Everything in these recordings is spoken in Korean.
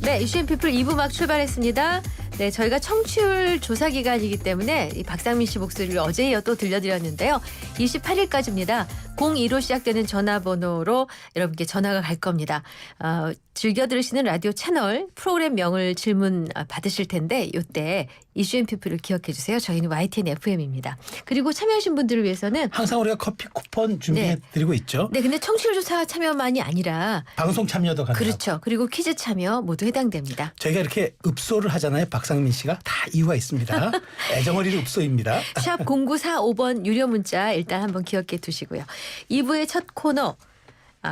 네, 이슈앤피플 2부 막 출발했습니다. 네, 저희가 청취율 조사 기간이기 때문에 이 박상민 씨 목소리를 어제 이어 또 들려드렸는데요. 28일까지입니다. 02로 시작되는 전화번호로 여러분께 전화가 갈 겁니다. 즐겨 들으시는 라디오 채널 프로그램명을 질문 받으실 텐데 이때 이슈앤피플을 기억해 주세요. 저희는 YTN FM입니다. 그리고 참여하신 분들을 위해서는 항상 우리가 커피 쿠폰 준비해드리고 있죠. 네, 근데 청취율 조사 참여만이 아니라 방송 참여도 가능하고. 그렇죠. 그리고 퀴즈 참여 모두 해당됩니다. 저희가 이렇게 읍소를 하잖아요. 박상민 씨가 다 이유가 있습니다. 애정어린 읍소입니다. 샵 0945번 유료 문자 일단 한번 기억해 두시고요. 2부의 첫 코너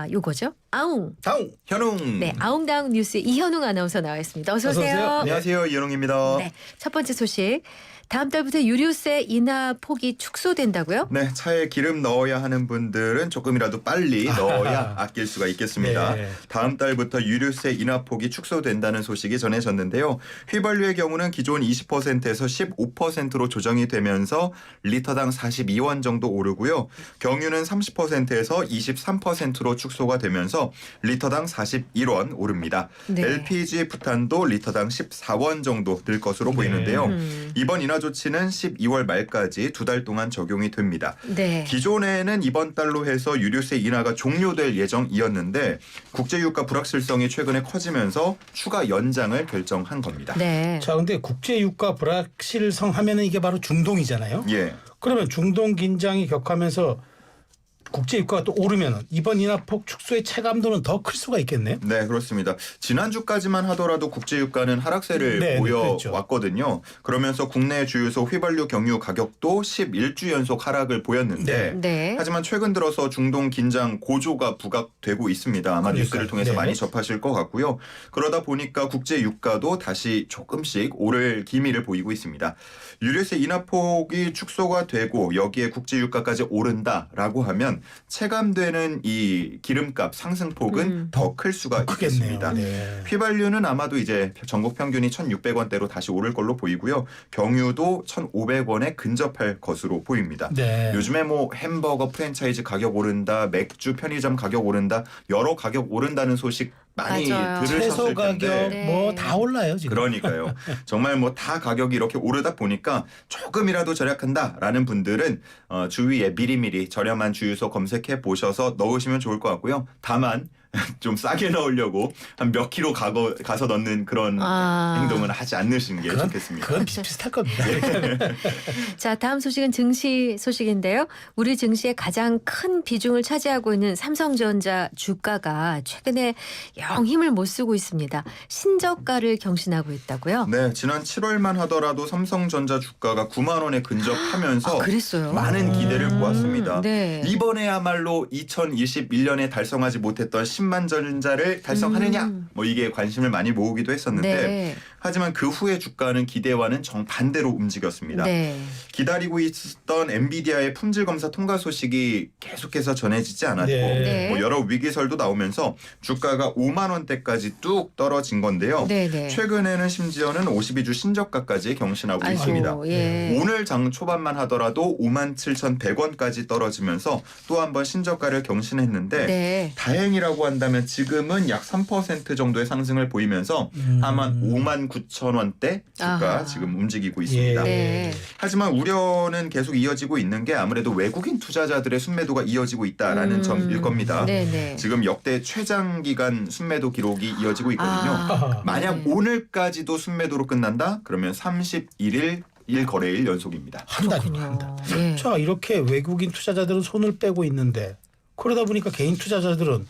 요거죠. 아웅. 다웅. 현웅. 네, 아웅다웅 뉴스의 이현웅 아나운서 나와 있습니다. 어서 오세요. 어서 오세요. 안녕하세요. 이현웅입니다. 네, 첫 번째 소식. 다음 달부터 유류세 인하 폭이 축소된다고요? 네, 차에 기름 넣어야 하는 분들은 조금이라도 빨리 넣어야 아낄 수가 있겠습니다. 네. 다음 달부터 유류세 인하폭이 축소된다는 소식이 전해졌는데요. 휘발유의 경우는 기존 20%에서 15%로 조정이 되면서 리터당 42원 정도 오르고요. 경유는 30%에서 23%로 축소가 되면서 리터당 41원 오릅니다. 네. LPG 부탄도 리터당 14원 정도 늘 것으로 보이는데요. 이번 인하 조치는 12월 말까지 2달 동안 적용이 됩니다. 네. 기존에는 이번 달로 해서 유류세 인하가 종료될 예정이었는데 국제유가 불확실성이 최근에 커지면서 추가 연장을 결정한 겁니다. 네. 자, 근데 국제유가 불확실성 하면은 이게 바로 중동이잖아요. 예. 그러면 중동 긴장이 격하면서 국제유가가 또 오르면 이번 인하폭 축소의 체감도는 더 클 수가 있겠네요. 네, 그렇습니다. 지난주까지만 하더라도 국제유가는 하락세를 네, 보여왔거든요. 그러면서 국내 주유소 휘발유 경유 가격도 11주 연속 하락을 보였는데 네. 하지만 최근 들어서 중동 긴장 고조가 부각되고 있습니다. 아마 그러니까요. 뉴스를 통해서 네. 많이 접하실 것 같고요. 그러다 보니까 국제유가도 다시 조금씩 오를 기미를 보이고 있습니다. 유류세 인하폭이 축소가 되고 여기에 국제유가까지 오른다라고 하면 체감되는 이 기름값 상승폭은 더 클 수가 크겠네요. 있겠습니다. 네. 휘발유는 아마도 이제 전국 평균이 1,600원대로 다시 오를 걸로 보이고요. 경유도 1,500원에 근접할 것으로 보입니다. 네. 요즘에 뭐 햄버거 프랜차이즈 가격 오른다, 맥주 편의점 가격 오른다, 여러 가격 오른다는 소식 많이 맞아요. 채소 들으셨을 가격 텐데 네. 뭐 다 올라요 지금. 그러니까요. 정말 뭐 다 가격이 이렇게 오르다 보니까 조금이라도 절약한다라는 분들은 주위에 미리미리 저렴한 주유소 검색해 보셔서 넣으시면 좋을 것 같고요. 다만 좀 싸게 넣으려고 한 몇 킬로 가서 넣는 그런 행동은 하지 않으시는 게 좋겠습니다. 그건 비슷할 겁니다. 자, 다음 소식은 증시 소식인데요. 우리 증시의 가장 큰 비중을 차지하고 있는 삼성전자 주가가 최근에 영 힘을 못 쓰고 있습니다. 신저가를 경신하고 있다고요? 네, 지난 7월만 하더라도 삼성전자 주가가 9만 원에 근접하면서 그랬어요? 많은 기대를 모았습니다. 네. 이번에야말로 2021년에 달성하지 못했던 10만 전자를 달성하느냐 뭐 이게 관심을 많이 모으기도 했었는데 네. 하지만 그 후에 주가는 기대와는 정반대로 움직였습니다. 네. 기다리고 있었던 엔비디아의 품질 검사 통과 소식이 계속해서 전해지지 않았고 네. 뭐 여러 위기설도 나오면서 주가가 5만 원대까지 뚝 떨어진 건데요. 네. 네. 최근에는 심지어는 52주 신저가까지 경신하고 아이고, 있습니다. 예. 오늘 장 초반만 하더라도 57,100원까지 떨어지면서 또 한 번 신저가를 경신했는데 네. 다행이라고 한다면 지금은 약 3% 정도의 상승을 보이면서 아만 59,000원대 주가 아하. 지금 움직이고 있습니다. 네. 하지만 우려는 계속 이어지고 있는 게 아무래도 외국인 투자자들의 순매도가 이어지고 있다라는 점일 겁니다. 네네. 지금 역대 최장기간 순매도 기록이 이어지고 있거든요. 만약 네. 오늘까지도 순매도로 끝난다? 그러면 31일 1거래일 연속입니다. 한 달이면 한 달. 네. 자, 이렇게 외국인 투자자들은 손을 빼고 있는데 그러다 보니까 개인 투자자들은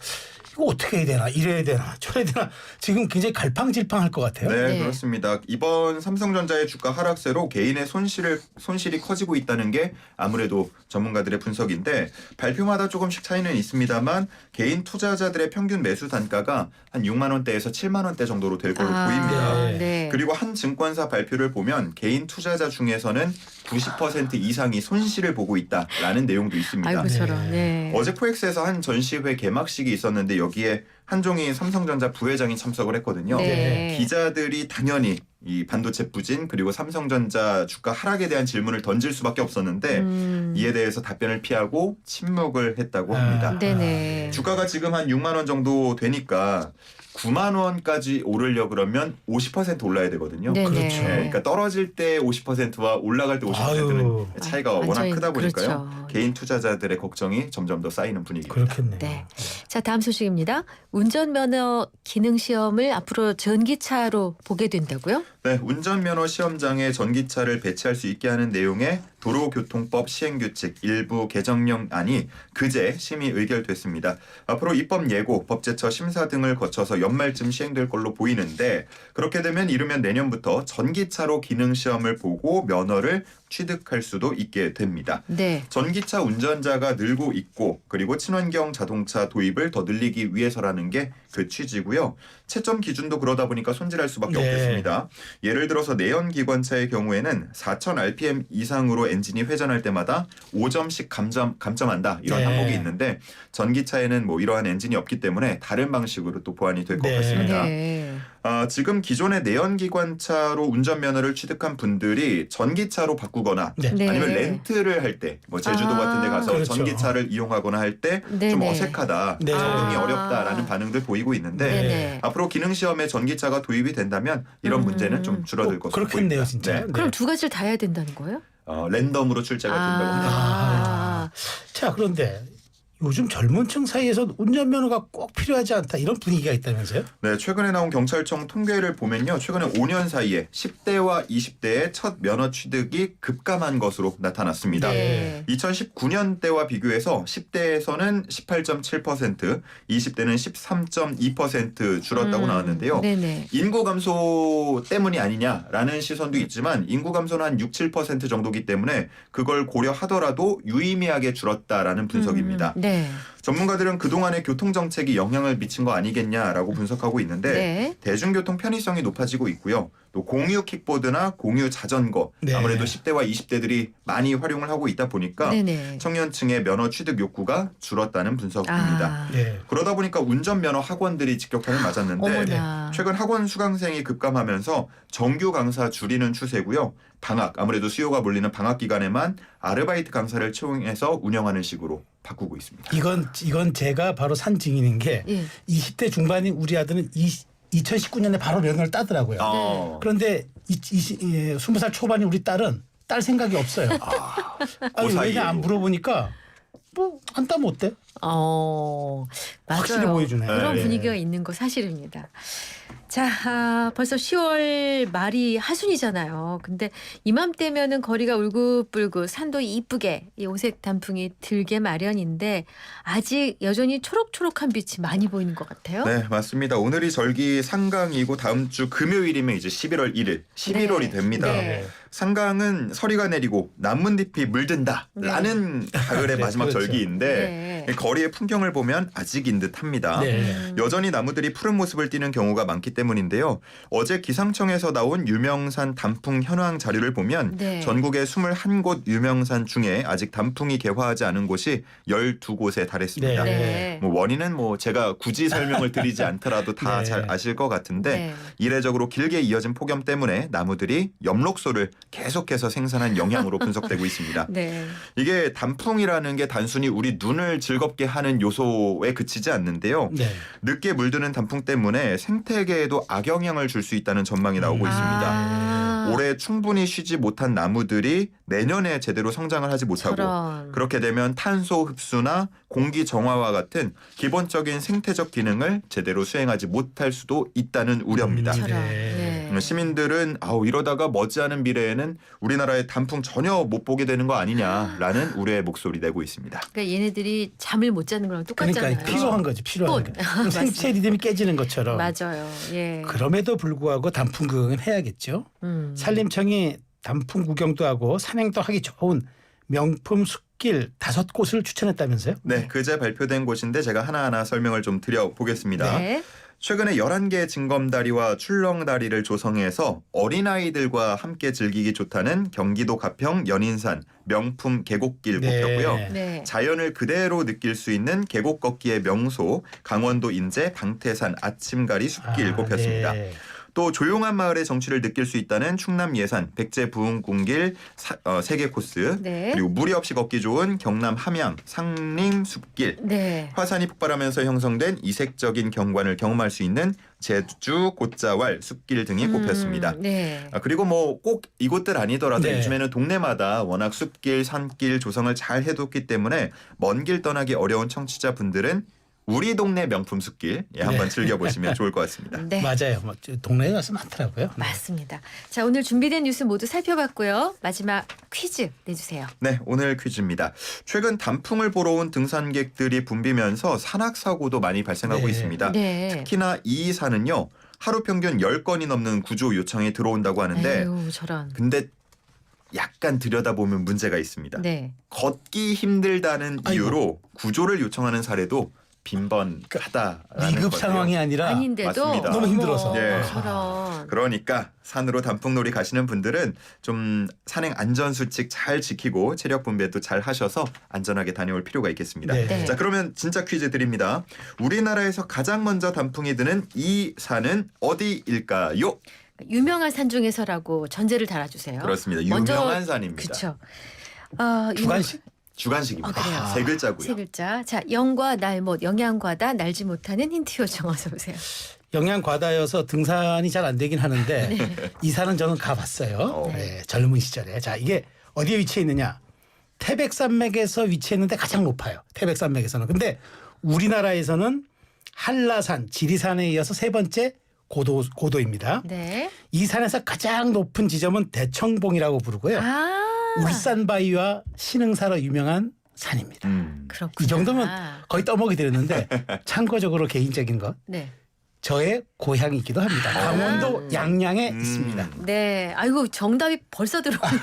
이거 어떻게 해야 되나 이래야 되나 저래야 되나 지금 굉장히 갈팡질팡할 것 같아요. 네, 네. 그렇습니다. 이번 삼성전자의 주가 하락세로 개인의 손실이 커지고 있다는 게 아무래도 전문가들의 분석인데 발표마다 조금씩 차이는 있습니다만 개인 투자자들의 평균 매수 단가가 한 6만 원대에서 7만 원대 정도로 될 걸로 보입니다. 네. 네. 그리고 한 증권사 발표를 보면 개인 투자자 중에서는 90% 이상이 손실을 보고 있다라는 내용도 있습니다. 아이고 저런. 네. 어제 포엑스에서 한 전시회 개막식이 있었는데 여기에 한종희 삼성전자 부회장이 참석을 했거든요. 네. 기자들이 당연히 이 반도체 부진 그리고 삼성전자 주가 하락에 대한 질문을 던질 수밖에 없었는데 이에 대해서 답변을 피하고 침묵을 했다고 합니다. 네네. 주가가 지금 한 6만 원 정도 되니까 9만 원까지 오르려 그러면 50% 올라야 되거든요. 네네. 그렇죠. 네, 그러니까 떨어질 때 50%와 올라갈 때 50%는 아유. 차이가 워낙 완전히 크다 보니까요. 그렇죠. 개인 투자자들의 걱정이 점점 더 쌓이는 분위기입니다. 그렇겠네요. 네. 자, 다음 소식입니다. 운전면허 기능 시험을 앞으로 전기차로 보게 된다고요? 네, 운전면허 시험장에 전기차를 배치할 수 있게 하는 내용의 도로교통법 시행규칙 일부 개정령안이 그제 심의 의결됐습니다. 앞으로 입법 예고, 법제처 심사 등을 거쳐서 연말쯤 시행될 걸로 보이는데 그렇게 되면 이르면 내년부터 전기차로 기능 시험을 보고 면허를 취득할 수도 있게 됩니다. 네. 전기차 운전자가 늘고 있고 그리고 친환경 자동차 도입을 더 늘리기 위해서라는 게 그 취지고요. 채점 기준도 그러다 보니까 손질할 수밖에 네. 없겠습니다. 예를 들어서 내연기관차의 경우에는 4,000rpm 이상으로 엔진이 회전할 때마다 5점씩 감점한다 이런 네. 항목이 있는데 전기차에는 뭐 이러한 엔진이 없기 때문에 다른 방식으로 또 보완이 될 것 네. 같습니다. 네. 지금 기존의 내연기관차로 운전면허를 취득한 분들이 전기차로 바꾸거나 네. 네. 아니면 렌트를 할 때 뭐 제주도 같은 데 가서 그렇죠. 전기차를 이용하거나 할 때 좀 네네. 어색하다, 네. 적응이 아. 어렵다라는 반응들 보이고 있는데 네네. 앞으로 기능시험에 전기차가 도입이 된다면 이런 문제는 좀 줄어들 것으로 그렇겠네요, 보입니다. 진짜. 네. 그럼 두 가지를 다 해야 된다는 거예요? 랜덤으로 출제가 된다고 합니다. 아. 자, 그런데 요즘 젊은 층 사이에서 운전면허가 꼭 필요하지 않다 이런 분위기가 있다면서요? 네, 최근에 나온 경찰청 통계를 보면요. 최근에 5년 사이에 10대와 20대의 첫 면허 취득이 급감한 것으로 나타났습니다. 네. 2019년대와 비교해서 10대에서는 18.7%, 20대는 13.2% 줄었다고 나왔는데요. 네네. 인구 감소 때문이 아니냐라는 시선도 있지만 인구 감소는 한 6, 7% 정도기 때문에 그걸 고려하더라도 유의미하게 줄었다라는 분석입니다. 네. 전문가들은 그동안의 교통정책이 영향을 미친 거 아니겠냐라고 분석하고 있는데 네. 대중교통 편의성이 높아지고 있고요. 또 공유 킥보드나 공유 자전거 네. 아무래도 10대와 20대들이 많이 활용을 하고 있다 보니까 네네. 청년층의 면허 취득 욕구가 줄었다는 분석입니다. 아. 네. 그러다 보니까 운전면허 학원들이 직격탄을 맞았는데 어머나. 최근 학원 수강생이 급감하면서 정규 강사 줄이는 추세고요. 방학 아무래도 수요가 몰리는 방학 기간에만 아르바이트 강사를 채용해서 운영하는 식으로 바꾸고 있습니다. 이건 제가 바로 산 증인인 게 예. 20대 중반인 우리 아들은 2019년에 바로 면허를 따더라고요. 어. 그런데 20살 초반인 우리 딸은 딸 생각이 없어요. 아니, 사이에. 왜냐 안 물어보니까 뭐 안 따면 어때? 맞아요. 확실히 보여주네. 그런 네. 분위기가 있는 거 사실입니다. 자, 벌써 10월 말이 하순이잖아요. 근데 이맘때면은 거리가 울긋불긋 산도 이쁘게 이 오색 단풍이 들게 마련인데 아직 여전히 초록초록한 빛이 많이 보이는 것 같아요. 네, 맞습니다. 오늘이 절기 상강이고 다음 주 금요일이면 이제 11월 1일, 11월이 네. 됩니다. 네. 상강은 서리가 내리고 나뭇잎이 물든다라는 가을의 네, 마지막 그렇죠. 절기인데 네. 거리의 풍경을 보면 아직인 듯합니다. 네. 여전히 나무들이 푸른 모습을 띠는 경우가 많기 때문인데요. 어제 기상청에서 나온 유명산 단풍 현황 자료를 보면 네. 전국의 21곳 유명산 중에 아직 단풍이 개화하지 않은 곳이 12곳에 달했습니다. 네. 네. 뭐 원인은 뭐 제가 굳이 설명을 드리지 않더라도 다 네. 잘 아실 것 같은데 네. 이례적으로 길게 이어진 폭염 때문에 나무들이 엽록소를 계속해서 생산한 영향으로 분석되고 있습니다. 네. 이게 단풍이라는 게 단순히 우리 눈을 즐겁게 하는 요소에 그치지 않는데요. 네. 늦게 물드는 단풍 때문에 생태계에도 악영향을 줄 수 있다는 전망이 나오고 있습니다. 아, 올해 충분히 쉬지 못한 나무들이 내년에 제대로 성장을 하지 못하고 저런. 그렇게 되면 탄소 흡수나 공기 정화와 같은 기본적인 생태적 기능을 제대로 수행하지 못할 수도 있다는 우려입니다. 저런. 네. 네. 시민들은 이러다가 머지않은 미래에는 우리나라의 단풍 전혀 못 보게 되는 거 아니냐라는 우려의 목소리 내고 있습니다. 그러니까 얘네들이 잠을 못 자는 거랑 똑같잖아요. 그러니까 필요한 거지, 필요한 꽃. 거. 생체 리듬이 깨지는 것처럼. 맞아요. 예. 그럼에도 불구하고 단풍 구경은 해야겠죠. 산림청이 단풍 구경도 하고 산행도 하기 좋은 명품 숲길 5곳을 추천했다면서요? 네, 그제 발표된 곳인데 제가 하나하나 설명을 좀 드려보겠습니다. 네. 최근에 11개 징검다리와 출렁다리를 조성해서 어린아이들과 함께 즐기기 좋다는 경기도 가평 연인산 명품 계곡길 꼽혔고요. 네. 자연을 그대로 느낄 수 있는 계곡 걷기의 명소 강원도 인제 방태산 아침가리 숲길 꼽혔습니다. 네. 또 조용한 마을의 정취를 느낄 수 있다는 충남 예산 백제 부흥궁길 3개 코스. 네. 그리고 무리 없이 걷기 좋은 경남 함양 상림 숲길. 네. 화산이 폭발하면서 형성된 이색적인 경관을 경험할 수 있는 제주 곶자왈 숲길 등이 꼽혔습니다. 네. 그리고 뭐 꼭 이곳들 아니더라도 네. 요즘에는 동네마다 워낙 숲길, 산길 조성을 잘 해뒀기 때문에 먼 길 떠나기 어려운 청취자분들은 우리 동네 명품 숲길 한번 즐겨보시면 좋을 것 같습니다. 네. 맞아요. 뭐 동네에 가서 많더라고요. 맞습니다. 자, 오늘 준비된 뉴스 모두 살펴봤고요. 마지막 퀴즈 내주세요. 네, 오늘 퀴즈입니다. 최근 단풍을 보러 온 등산객들이 붐비면서 산악사고도 많이 발생하고 네. 있습니다. 네. 특히나 이 산은요. 하루 평균 10건이 넘는 구조 요청이 들어온다고 하는데 에휴, 저런. 근데 약간 들여다보면 문제가 있습니다. 네. 걷기 힘들다는 이유로 구조를 요청하는 사례도 빈번하다라는 위급 건데요. 상황이 아니라 아닌데도 맞습니다. 너무 힘들어서. 네. 저런. 그러니까 산으로 단풍놀이 가시는 분들은 좀 산행 안전 수칙 잘 지키고 체력 분배도 잘 하셔서 안전하게 다녀올 필요가 있겠습니다. 네. 네. 자, 그러면 진짜 퀴즈 드립니다. 우리나라에서 가장 먼저 단풍이 드는 이 산은 어디일까요? 유명한 산 중에서라고 전제를 달아주세요. 그렇습니다. 먼저- 유명한 산입니다. 그렇죠. 주관식? 주관식입니다. 그래요. 세 글자고요. 세 글자. 자, 영과 날못, 영양과다, 날지 못하는 힌트 요청 어서 오세요. 영양 과다여서 등산이 잘 안 되긴 하는데 네. 이 산은 저는 가봤어요. 어. 네, 젊은 시절에. 자, 이게 어디에 위치해 있느냐? 태백산맥에서 위치했는데 가장 높아요. 태백산맥에서는. 근데 우리나라에서는 한라산, 지리산에 이어서 세 번째 고도입니다. 네. 이 산에서 가장 높은 지점은 대청봉이라고 부르고요. 아. 울산 바위와 신흥사로 유명한 산입니다. 그렇구나. 이 정도면 거의 떠먹이 되는데 참고적으로 개인적인 것 네. 저의 고향이기도 합니다. 강원도 양양에 있습니다. 네. 아이고, 정답이 벌써 들어오네.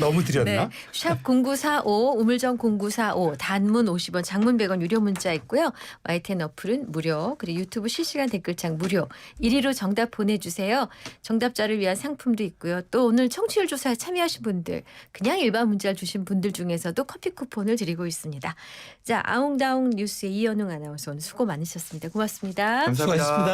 너무 드렸나? 네. 샵 0945 우물정 0945 단문 50원 장문 100원 유료 문자 있고요. YTN 어플은 무료. 그리고 유튜브 실시간 댓글창 무료. 1위로 정답 보내주세요. 정답자를 위한 상품도 있고요. 또 오늘 청취율 조사에 참여하신 분들 그냥 일반 문자를 주신 분들 중에서도 커피 쿠폰을 드리고 있습니다. 자, 아웅다웅 뉴스의 이현웅 아나운서 오늘 수고 많으셨습니다. 고맙습니다. 감사합니다. 수고하셨습니다.